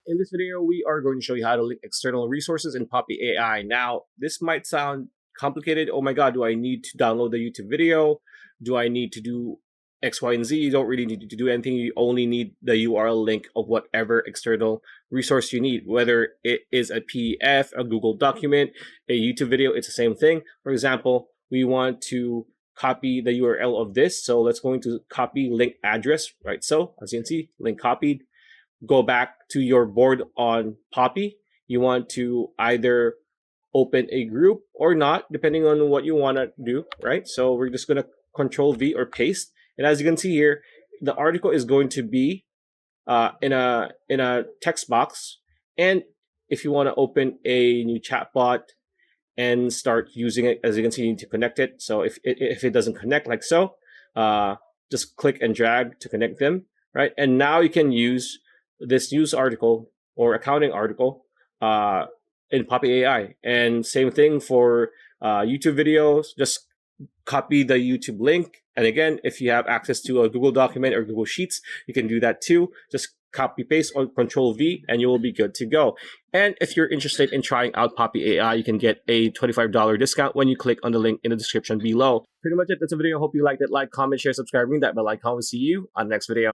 In this video, we are going to show you how to link external resources in Poppy AI. Now, this might sound complicated. Oh my God, do I need to download the YouTube video? Do I need to do X, Y, and Z? You don't really need to do anything. You only need the URL link of whatever external resource you need, whether it is a PDF, a Google document, a YouTube video, it's the same thing. For example, we want to copy the URL of this. So let's go into copy link address, right? So as you can see, link copied. Go back to your board on Poppy. You want to either open a group or not, depending on what you want to do, right? So we're just going to Control V or paste. And as you can see here, the article is going to be in a text box. And if you want to open a new chatbot and start using it, as you can see, you need to connect it. So if it doesn't connect like so, just click and drag to connect them, right? And now you can use this news article or accounting article in Poppy AI. And same thing for YouTube videos, just copy the YouTube link. And again, if you have access to a Google document or Google Sheets, you can do that too. Just copy paste or Control V and you will be good to go. And if you're interested in trying out Poppy AI, you can get a $25 discount when you click on the link in the description below. Pretty much it. That's a video. I hope you liked it. Like, comment, share, subscribe, ring that bell icon. We'll see you on the next video.